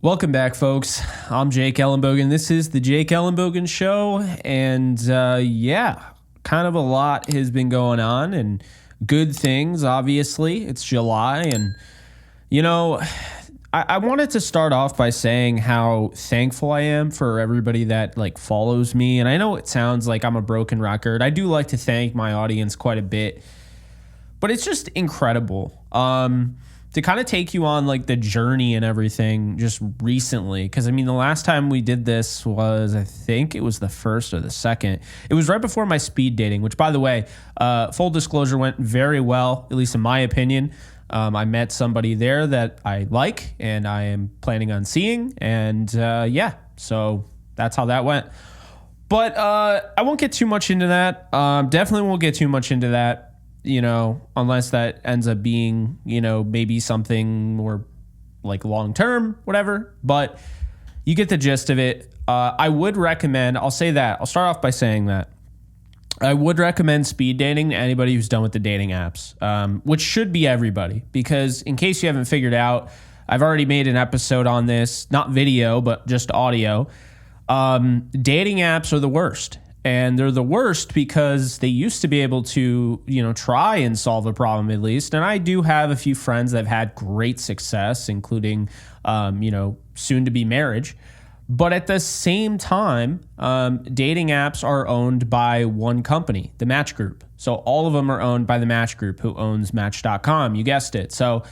Welcome back, folks. I'm Jake Ellenbogen. This is the Jake Ellenbogen Show. And kind of a lot has been going on and good things, obviously. It's July. And, I wanted to start off by saying how thankful I am for everybody that follows me. And I know it sounds like I'm a broken record. I do like to thank my audience quite a bit, but it's just incredible. To kind of take you on the journey and everything just recently. Because, the last time we did this was, I think it was the first or the second. It was right before my speed dating, which, by the way, full disclosure, went very well, at least in my opinion. I met somebody there that I like and I am planning on seeing. And so that's how that went. But I won't get too much into that. Definitely won't get too much into that. Unless that ends up being, maybe something more long term, whatever. But you get the gist of it. I would recommend, I'll say that. I'll start off by saying that. I would recommend speed dating to anybody who's done with the dating apps, which should be everybody. Because in case you haven't figured out, I've already made an episode on this, not video, but just audio. Dating apps are the worst. And they're the worst because they used to be able to, try and solve a problem at least. And I do have a few friends that have had great success, including, soon to be marriage. But at the same time, dating apps are owned by one company, the Match Group. So all of them are owned by the Match Group, who owns Match.com. You guessed it. So,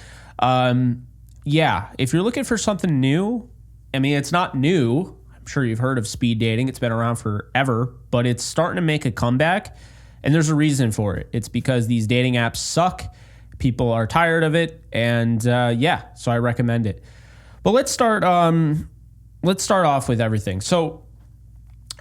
if you're looking for something new, it's not new. I'm sure you've heard of speed dating. It's been around forever, but it's starting to make a comeback, and there's a reason for it. It's because these dating apps suck. People are tired of it, and so I recommend it. But let's start off with everything. So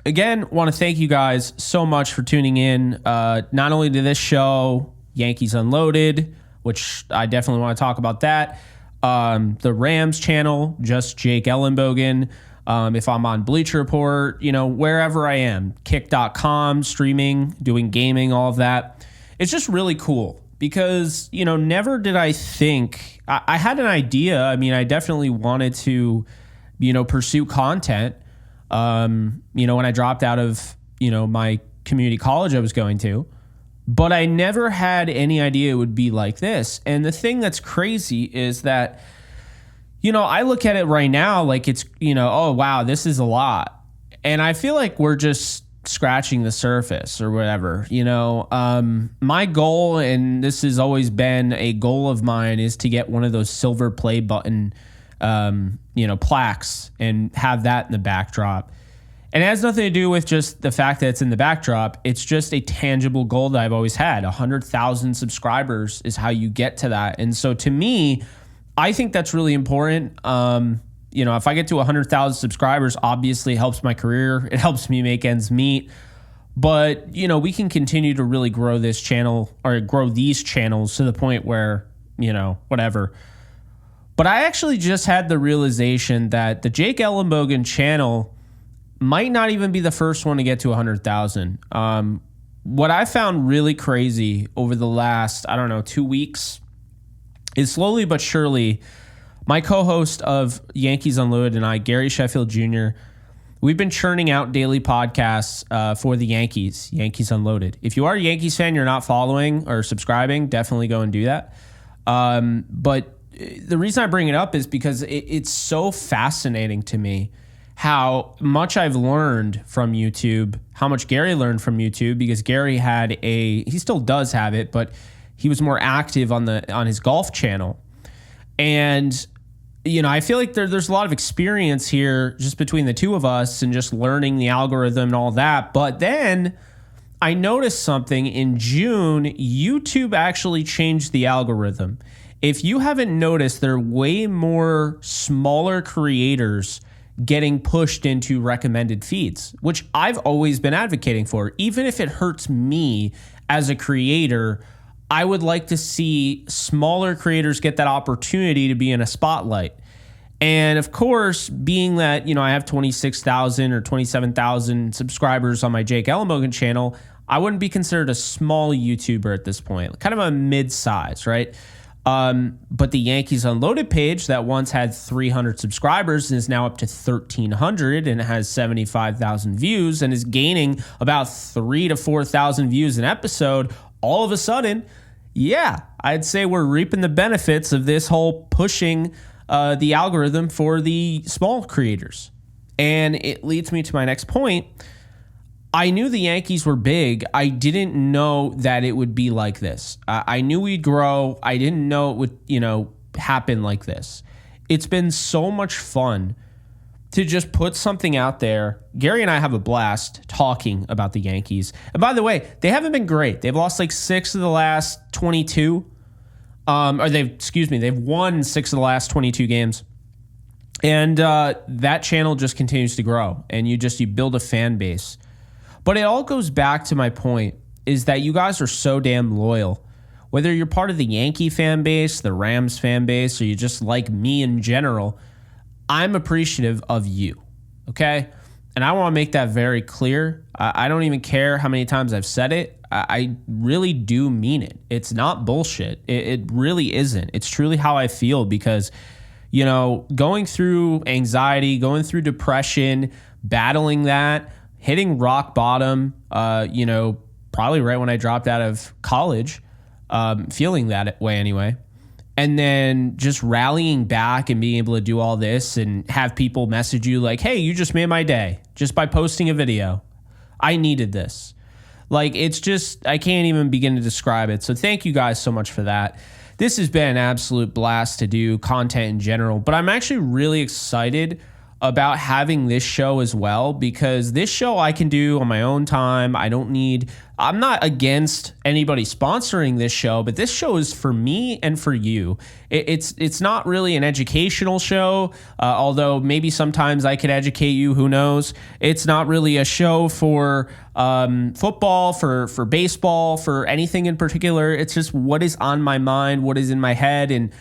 again, want to thank you guys so much for tuning in, not only to this show, Yankees Unloaded, which I definitely want to talk about that, the Rams channel, just Jake Ellenbogen. If I'm on Bleacher Report, wherever I am, kick.com, streaming, doing gaming, all of that. It's just really cool because, never did I think, I had an idea. I definitely wanted to, pursue content, when I dropped out of, my community college I was going to, but I never had any idea it would be like this. And the thing that's crazy is that, I look at it right now like it's, oh, wow, this is a lot. And I feel like we're just scratching the surface or whatever. My goal, and this has always been a goal of mine, is to get one of those silver play button, plaques and have that in the backdrop. And it has nothing to do with just the fact that it's in the backdrop. It's just a tangible goal that I've always had. 100,000 subscribers is how you get to that. And so to me, I think that's really important. If I get to 100,000 subscribers, obviously it helps my career. It helps me make ends meet. But, we can continue to really grow this channel or grow these channels to the point where, whatever. But I actually just had the realization that the Jake Ellenbogen channel might not even be the first one to get to 100,000. What I found really crazy over the last, 2 weeks is slowly but surely, my co-host of Yankees Unloaded and I, Gary Sheffield Jr., we've been churning out daily podcasts for the Yankees Unloaded. If you are a Yankees fan, you're not following or subscribing, definitely go and do that. But the reason I bring it up is because it's so fascinating to me how much I've learned from YouTube, how much Gary learned from YouTube, because Gary he still does have it, but he was more active on his golf channel. And, I feel like there's a lot of experience here just between the two of us and just learning the algorithm and all that. But then I noticed something in June. YouTube actually changed the algorithm. If you haven't noticed, there are way more smaller creators getting pushed into recommended feeds, which I've always been advocating for. Even if it hurts me as a creator, I would like to see smaller creators get that opportunity to be in a spotlight. And of course, being that, I have 26,000 or 27,000 subscribers on my Jake Ellenbogen channel, I wouldn't be considered a small YouTuber at this point, kind of a mid-size, right? But the Yankees Unloaded page that once had 300 subscribers is now up to 1,300 and has 75,000 views and is gaining about 3,000 to 4,000 views an episode. All of a sudden, yeah, I'd say we're reaping the benefits of this whole pushing the algorithm for the small creators. And it leads me to my next point. I knew the Yankees were big. I didn't know that it would be like this. I knew we'd grow. I didn't know it would, happen like this. It's been so much fun to just put something out there. Gary and I have a blast talking about the Yankees. And by the way, they haven't been great. They've lost like 6 of the last 22. They've won 6 of the last 22 games. And that channel just continues to grow. And you build a fan base. But it all goes back to my point, is that you guys are so damn loyal. Whether you're part of the Yankee fan base, the Rams fan base, or you just like me in general, I'm appreciative of you, okay? And I want to make that very clear. I don't even care how many times I've said it. I really do mean it. It's not bullshit. It really isn't. It's truly how I feel because, going through anxiety, going through depression, battling that, hitting rock bottom, probably right when I dropped out of college, feeling that way anyway. And then just rallying back and being able to do all this and have people message you like, hey, you just made my day just by posting a video. I needed this. Like, it's just, I can't even begin to describe it. So thank you guys so much for that. This has been an absolute blast to do content in general, but I'm actually really excited about having this show as well, because this show I can do on my own time. I'm not against anybody sponsoring this show, but this show is for me and for you. It's not really an educational show, although maybe sometimes I could educate you, who knows. It's not really a show for football, for baseball, for anything in particular. It's just what is on my mind, what is in my head, and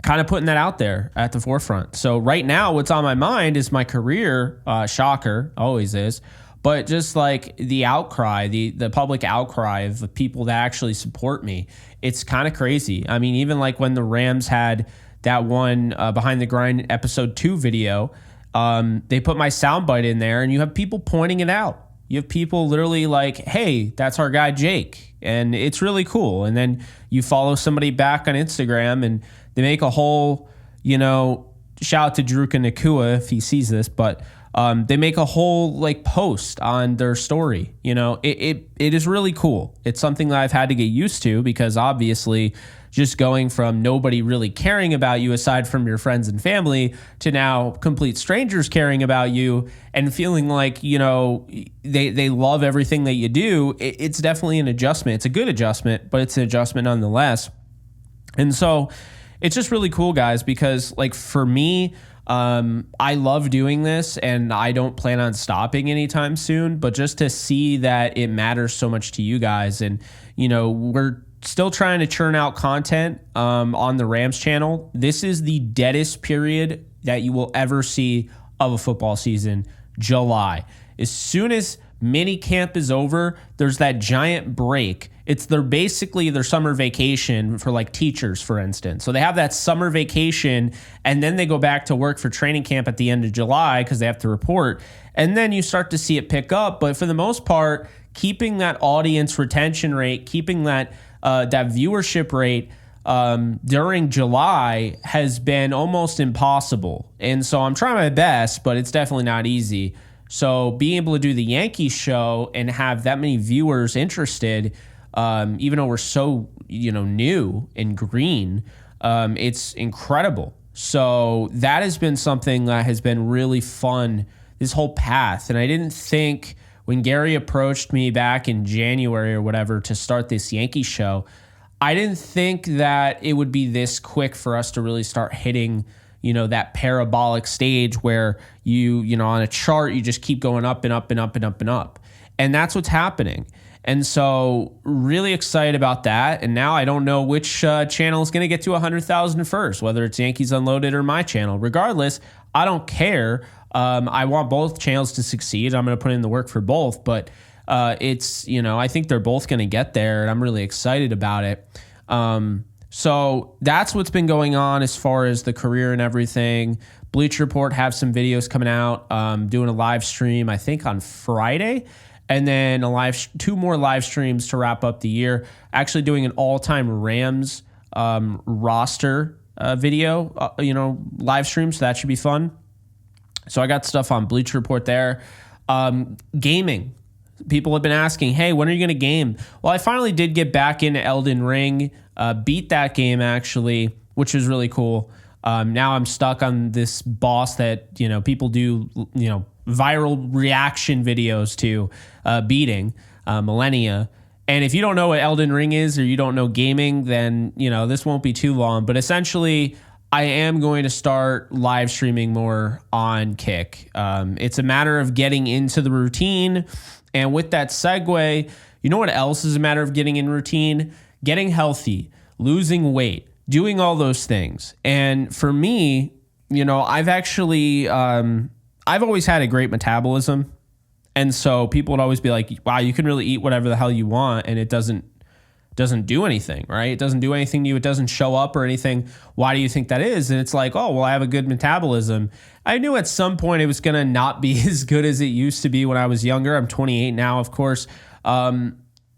kind of putting that out there at the forefront. So right now, what's on my mind is my career. Shocker, always is. But just like the outcry, the public outcry of the people that actually support me, it's kind of crazy. I mean, even like when the Rams had that one Behind the Grind episode 2 video, they put my soundbite in there and you have people pointing it out. You have people literally like, hey, that's our guy Jake. And it's really cool. And then you follow somebody back on Instagram and they make a whole, shout out to Druka Nakua if he sees this, but they make a whole like post on their story. It is really cool. It's something that I've had to get used to because obviously just going from nobody really caring about you aside from your friends and family to now complete strangers caring about you and feeling like, they love everything that you do. It's definitely an adjustment. It's a good adjustment, but it's an adjustment nonetheless. And so it's just really cool, guys, because like for me, I love doing this and I don't plan on stopping anytime soon, but just to see that it matters so much to you guys. And, we're still trying to churn out content on the Rams channel. This is the deadest period that you will ever see of a football season, July. As soon as mini camp is over, there's that giant break. It's basically their summer vacation for like teachers, for instance. So they have that summer vacation and then they go back to work for training camp at the end of July because they have to report. And then you start to see it pick up. But for the most part, keeping that audience retention rate, keeping that viewership rate during July has been almost impossible. And so I'm trying my best, but it's definitely not easy. So being able to do the Yankees show and have that many viewers interested, even though we're so, new and green, it's incredible. So that has been something that has been really fun, this whole path. And I didn't think when Gary approached me back in January or whatever to start this Yankees show, I didn't think that it would be this quick for us to really start hitting, that parabolic stage where you on a chart, you just keep going up and up and up and up and up. And that's what's happening. And so really excited about that. And now I don't know which channel is going to get to 100,000 first, whether it's Yankees Unloaded or my channel. Regardless, I don't care. I want both channels to succeed. I'm going to put in the work for both. But it's, I think they're both going to get there. And I'm really excited about it. So that's what's been going on as far as the career and everything. Bleacher Report have some videos coming out, doing a live stream, I think on Friday, and then two more live streams to wrap up the year. Actually doing an all-time Rams roster video, live stream, so that should be fun. So I got stuff on Bleacher Report there. Gaming. People have been asking, hey, when are you going to game? Well, I finally did get back into Elden Ring, beat that game actually, which was really cool. Now I'm stuck on this boss that, people do, viral reaction videos to beating, Millennia. And if you don't know what Elden Ring is or you don't know gaming, then, this won't be too long. But essentially, I am going to start live streaming more on Kick. It's a matter of getting into the routine. And with that segue, you know what else is a matter of getting in routine? Getting healthy, losing weight, doing all those things. And for me, I've actually, I've always had a great metabolism. And so people would always be like, wow, you can really eat whatever the hell you want and it doesn't do anything, right? It doesn't do anything to you. It doesn't show up or anything. Why do you think that is? And it's like, oh, well, I have a good metabolism. I knew at some point it was going to not be as good as it used to be when I was younger. I'm 28 now, of course.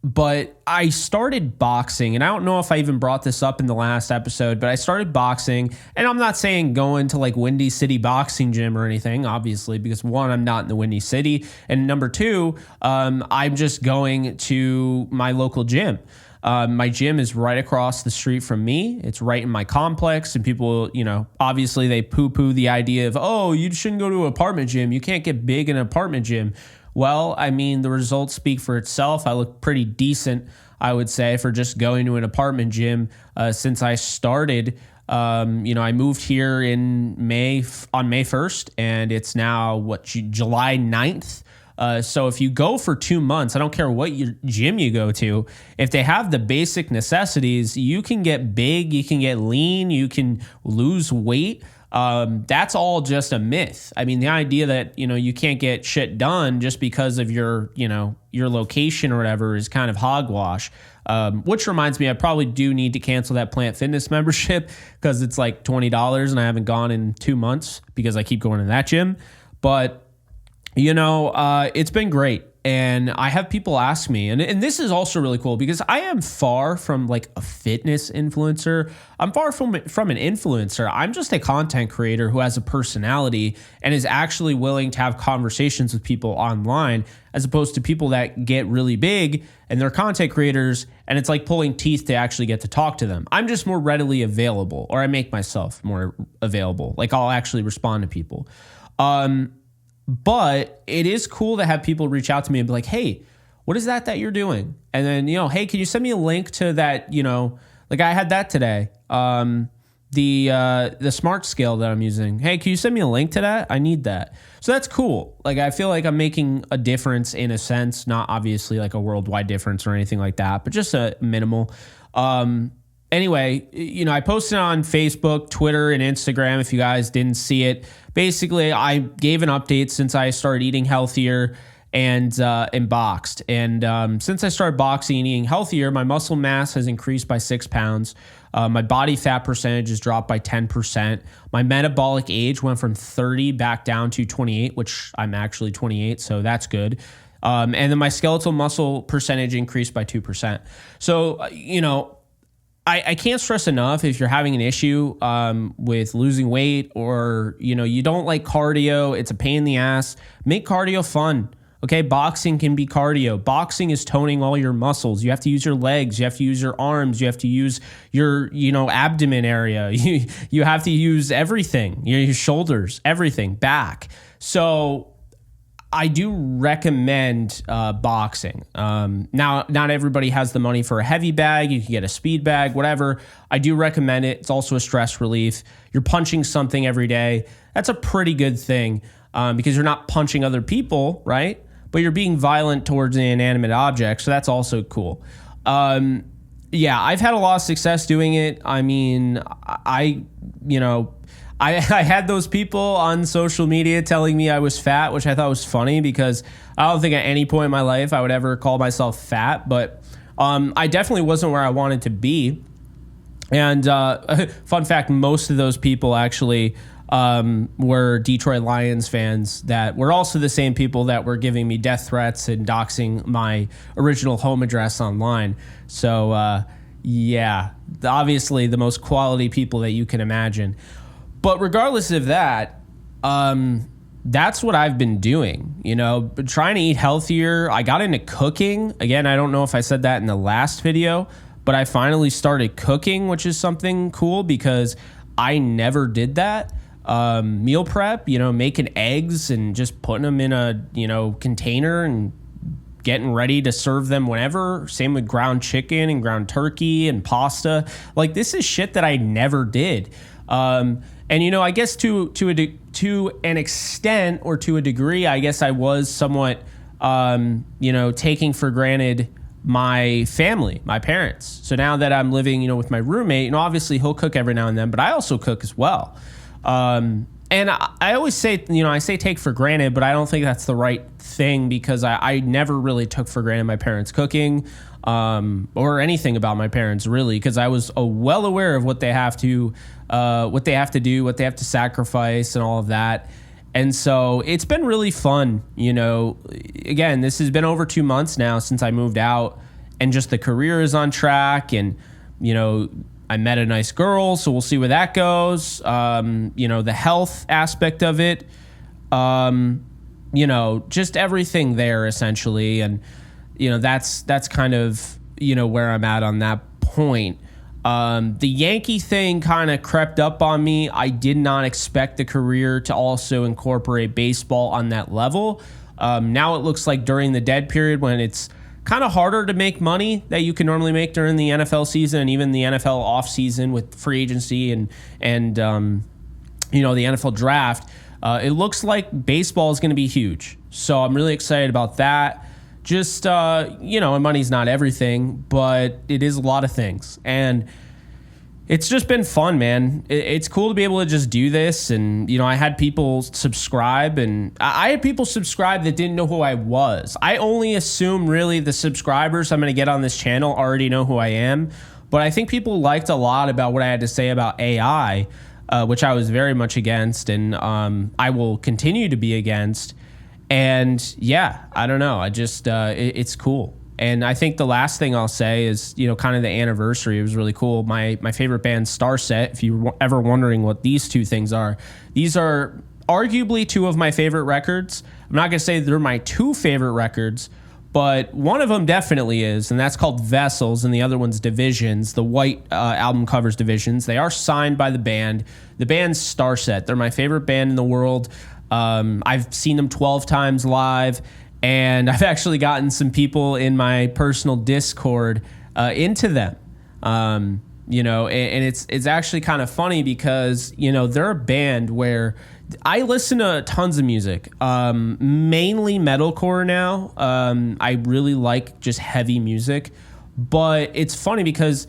But I started boxing, and I don't know if I even brought this up in the last episode, but I started boxing, and I'm not saying going to like Windy City Boxing Gym or anything, obviously, because one, I'm not in the Windy City, and number two, I'm just going to my local gym. My gym is right across the street from me. It's right in my complex, and people, obviously they poo-poo the idea of, oh, you shouldn't go to an apartment gym. You can't get big in an apartment gym. Well, I mean, the results speak for itself. I look pretty decent, I would say, for just going to an apartment gym since I started. I moved here on May 1st, and it's now, July 9th. So if you go for 2 months, I don't care what your gym you go to, if they have the basic necessities, you can get big, you can get lean, you can lose weight. That's all just a myth. I mean, the idea that, you can't get shit done just because of your location or whatever is kind of hogwash. Which reminds me, I probably do need to cancel that Plant Fitness membership because it's like $20 and I haven't gone in 2 months because I keep going to that gym. But it's been great. And I have people ask me, and this is also really cool because I am far from like a fitness influencer. I'm far from an influencer. I'm just a content creator who has a personality and is actually willing to have conversations with people online, as opposed to people that get really big and they're content creators and it's like pulling teeth to actually get to talk to them. I'm just more readily available, or I make myself more available. Like I'll actually respond to people. But it is cool to have people reach out to me and be like, hey, what is that you're doing? And then, hey, can you send me a link to that, like I had that today, the smart scale that I'm using. Hey, can you send me a link to that? I need that. So that's cool. Like, I feel like I'm making a difference in a sense, not obviously like a worldwide difference or anything like that, but just a minimal. Anyway, I posted on Facebook, Twitter, and Instagram if you guys didn't see it. Basically, I gave an update since I started eating healthier and boxed. And since I started boxing and eating healthier, my muscle mass has increased by 6 pounds. My body fat percentage has dropped by 10%. My metabolic age went from 30 back down to 28, which I'm actually 28, so that's good. And then my skeletal muscle percentage increased by 2%. So, I can't stress enough, if you're having an issue with losing weight, or, you don't like cardio, it's a pain in the ass, make cardio fun. Okay, boxing can be cardio. Boxing is toning all your muscles. You have to use your legs, you have to use your arms, you have to use your, abdomen area. You have to use everything, your shoulders, everything, back. So I do recommend boxing. Now, not everybody has the money for a heavy bag. You can get a speed bag, whatever. I do recommend it. It's also a stress relief. You're punching something every day. That's a pretty good thing because you're not punching other people, right? But you're being violent towards an inanimate object. So that's also cool. I've had a lot of success doing it. I mean, I had those people on social media telling me I was fat, which I thought was funny because I don't think at any point in my life I would ever call myself fat, but I definitely wasn't where I wanted to be. And fun fact, most of those people actually were Detroit Lions fans that were also the same people that were giving me death threats and doxing my original home address online. So, yeah, obviously the most quality people that you can imagine. But regardless of that, that's what I've been doing, trying to eat healthier. I got into cooking. Again, I don't know if I said that in the last video, but I finally started cooking, which is something cool because I never did that. Meal prep, making eggs and just putting them in a, container and getting ready to serve them whenever. Same with ground chicken and ground turkey and pasta. Like, this is shit that I never did. And, I guess to an extent or to a degree, I guess I was somewhat, taking for granted my family, my parents. So now that I'm living, with my roommate, obviously he'll cook every now and then, but I also cook as well. And I always say, I say take for granted, but I don't think that's the right thing because I never really took for granted my parents cooking, or anything about my parents really, because I was well aware of what they have to do, what they have to sacrifice and all of that. And so it's been really fun, again, this has been over 2 months now since I moved out, and just the career is on track, and, I met a nice girl, so we'll see where that goes. The health aspect of it, just everything there essentially. And, that's kind of, where I'm at on that point. The Yankee thing kind of crept up on me. I did not expect the career to also incorporate baseball on that level. Now it looks like during the dead period, when it's kind of harder to make money that you can normally make during the NFL season and even the NFL off season with free agency and the NFL draft, it looks like baseball is going to be huge. So I'm really excited about that. Just, money's not everything, but it is a lot of things. And it's just been fun, man. It's cool to be able to just do this. And, I had people subscribe, and I had people subscribe that didn't know who I was. I only assume really the subscribers I'm going to get on this channel already know who I am. But I think people liked a lot about what I had to say about AI, which I was very much against, and I will continue to be against. And yeah, I don't know. I just, it's cool. And I think the last thing I'll say is, kind of the anniversary. It was really cool. My favorite band, Starset, if you were ever wondering what these two things are, these are arguably two of my favorite records. I'm not going to say they're my two favorite records, but one of them definitely is, and that's called Vessels, and the other one's Divisions. The white album covers Divisions. They are signed by the band. The band's Starset. They're my favorite band in the world. I've seen them 12 times live, and I've actually gotten some people in my personal Discord into them. And it's actually kind of funny because, they're a band where I listen to tons of music, mainly metalcore now. I really like just heavy music, but it's funny because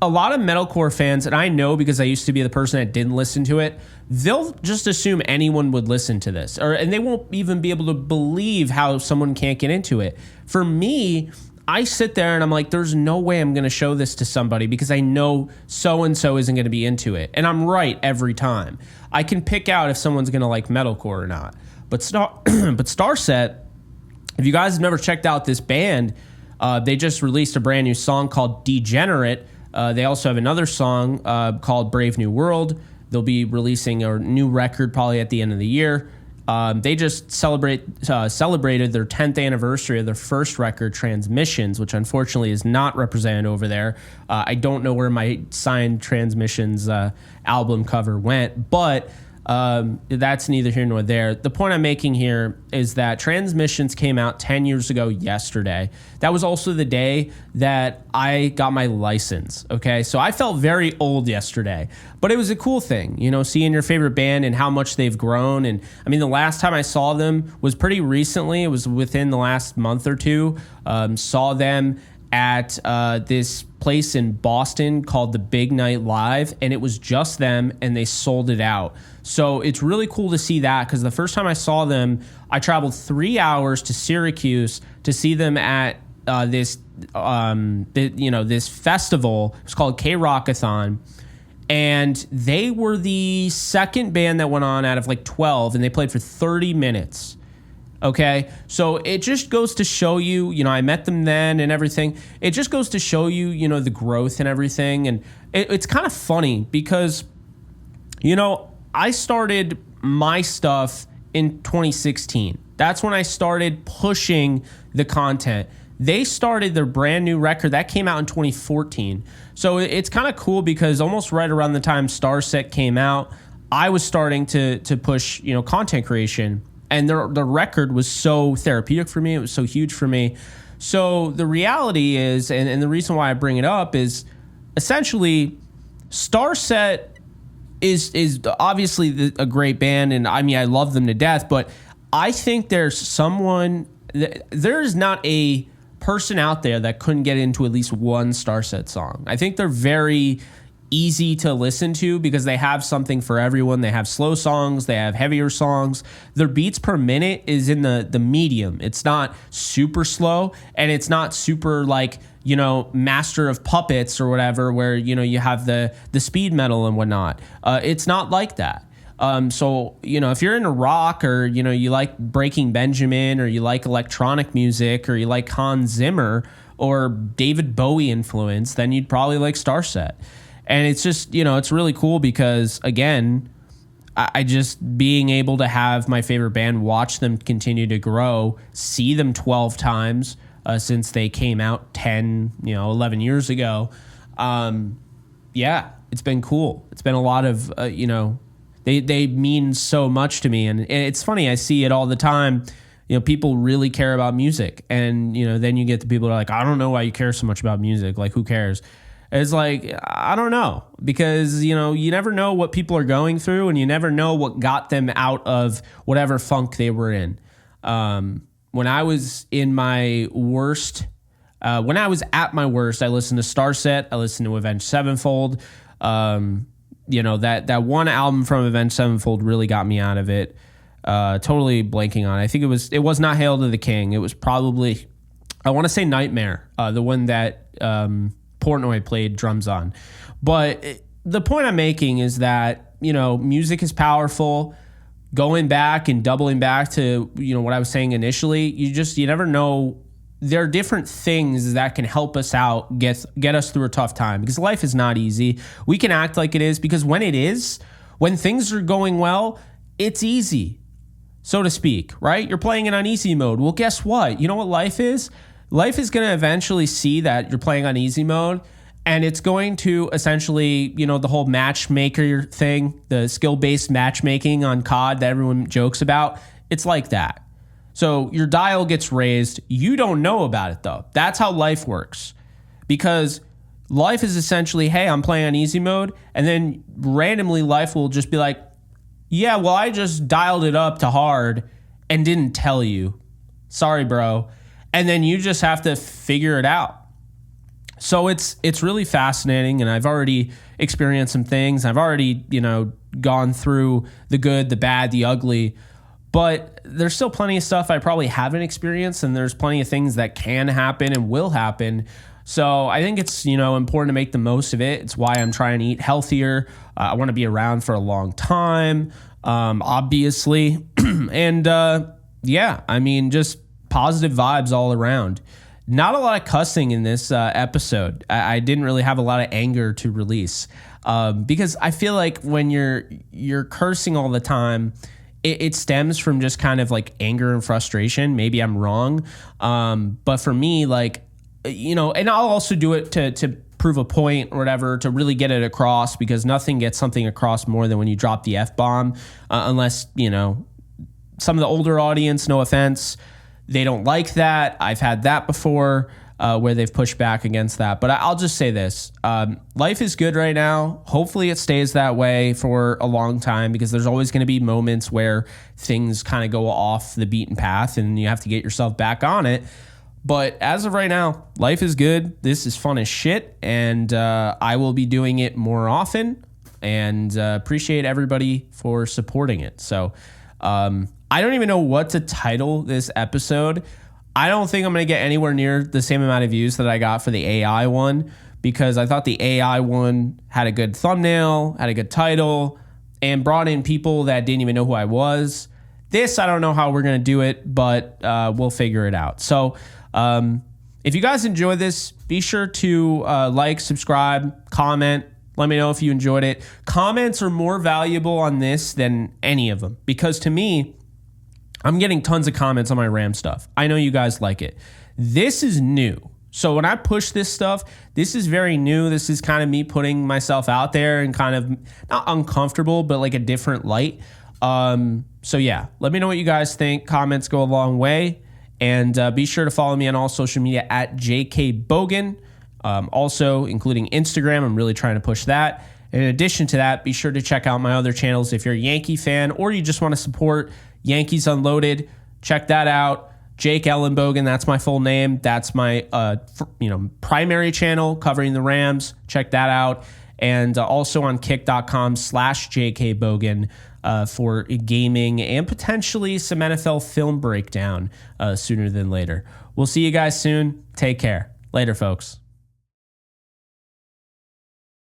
a lot of metalcore fans, and I know because I used to be the person that didn't listen to it, they'll just assume anyone would listen to this, and they won't even be able to believe how someone can't get into it. For me, I sit there and I'm like, there's no way I'm going to show this to somebody because I know so-and-so isn't going to be into it. And I'm right every time. I can pick out if someone's going to like metalcore or not. But Starset, if you guys have never checked out this band, they just released a brand new song called Degenerate. They also have another song called Brave New World. They'll be releasing a new record probably at the end of the year. They just celebrated their 10th anniversary of their first record, Transmissions, which unfortunately is not represented over there. I don't know where my signed Transmissions album cover went, but that's neither here nor there. The point I'm making here is that Transmissions came out 10 years ago yesterday. That was also the day that I got my license, okay? So I felt very old yesterday, but it was a cool thing, seeing your favorite band and how much they've grown. And I mean, the last time I saw them was pretty recently. It was within the last month or two. Saw them at this place in Boston called the Big Night Live, and it was just them, and they sold it out. So it's really cool to see that, because the first time I saw them, I traveled 3 hours to Syracuse to see them at this festival. It's called K-Rockathon. And they were the second band that went on out of like 12, and they played for 30 minutes. Okay, so it just goes to show you, I met them then and everything. It just goes to show you, the growth and everything. And it's kind of funny because, I started my stuff in 2016. That's when I started pushing the content. They started their brand new record that came out in 2014. So it's kind of cool because almost right around the time Starset came out, I was starting to push, content creation. And the record was so therapeutic for me. It was so huge for me. So the reality is, and the reason why I bring it up is essentially Starset is obviously a great band. And I mean, I love them to death, but I think there is not a person out there that couldn't get into at least one Starset song. I think they're very easy to listen to because they have something for everyone. They have slow songs, they have heavier songs. Their beats per minute is in the medium. It's not super slow, and it's not super like, Master of Puppets or whatever where, you have the speed metal and whatnot. It's not like that. So, if you're into rock or, you like Breaking Benjamin or you like electronic music or you like Hans Zimmer or David Bowie influence, then you'd probably like Starset. And it's just, it's really cool because, again, I just being able to have my favorite band, watch them continue to grow, see them 12 times since they came out 10, 11 years ago. It's been cool. It's been a lot of, They mean so much to me. And it's funny, I see it all the time. People really care about music. And, then you get the people that are like, I don't know why you care so much about music. Like, who cares? It's like, I don't know. Because, you never know what people are going through, and you never know what got them out of whatever funk they were in. When I was in my worst, when I was at my worst, I listened to Starset. I listened to Avenged Sevenfold. That one album from Avenged Sevenfold really got me out of it. Totally blanking on it. I think it was not Hail to the King. It was probably, I want to say Nightmare, the one that Portnoy played drums on. But the point I'm making is that, music is powerful. Going back and doubling back to, what I was saying initially, you never know. There are different things that can help us out, get us through a tough time, because life is not easy. We can act like it is, because when things are going well, it's easy, so to speak, right? You're playing it on easy mode. Well, guess what? You know what life is? Life is going to eventually see that you're playing on easy mode, and it's going to essentially, the whole matchmaker thing, the skill-based matchmaking on COD that everyone jokes about, it's like that. So your dial gets raised. You don't know about it, though. That's how life works. Because life is essentially, hey, I'm playing on easy mode. And then randomly life will just be like, yeah, well, I just dialed it up to hard and didn't tell you. Sorry, bro. And then you just have to figure it out. So it's really fascinating. And I've already experienced some things. I've already, gone through the good, the bad, the ugly. But there's still plenty of stuff I probably haven't experienced, and there's plenty of things that can happen and will happen. So I think it's, important to make the most of it. It's why I'm trying to eat healthier. I want to be around for a long time, obviously. And just positive vibes all around. Not a lot of cussing in this episode. I didn't really have a lot of anger to release because I feel like when you're cursing all the time, it stems from just kind of like anger and frustration. Maybe I'm wrong. But for me, and I'll also do it to prove a point or whatever, to really get it across, because nothing gets something across more than when you drop the F-bomb, unless, some of the older audience, no offense, they don't like that. I've had that before where they've pushed back against that. But I'll just say this. Life is good right now. Hopefully it stays that way for a long time, because there's always going to be moments where things kind of go off the beaten path and you have to get yourself back on it. But as of right now, life is good. This is fun as shit. And I will be doing it more often, and appreciate everybody for supporting it. So I don't even know what to title this episode. I don't think I'm going to get anywhere near the same amount of views that I got for the AI one, because I thought the AI one had a good thumbnail, had a good title, and brought in people that didn't even know who I was. This, I don't know how we're going to do it, but we'll figure it out. So if you guys enjoyed this, be sure to like, subscribe, comment. Let me know if you enjoyed it. Comments are more valuable on this than any of them, because to me, I'm getting tons of comments on my RAM stuff. I know you guys like it. This is new. So when I push this stuff, this is very new. This is kind of me putting myself out there and kind of not uncomfortable, but like a different light. So yeah, let me know what you guys think. Comments go a long way. And be sure to follow me on all social media at JKBogan. Also, including Instagram. I'm really trying to push that. In addition to that, be sure to check out my other channels if you're a Yankee fan or you just want to support Yankees Unloaded. Check that out. Jake Ellenbogen, that's my full name. That's my primary channel covering the Rams. Check that out. And also on kick.com/JKBogan for gaming and potentially some NFL film breakdown sooner than later. We'll see you guys soon. Take care. Later, folks.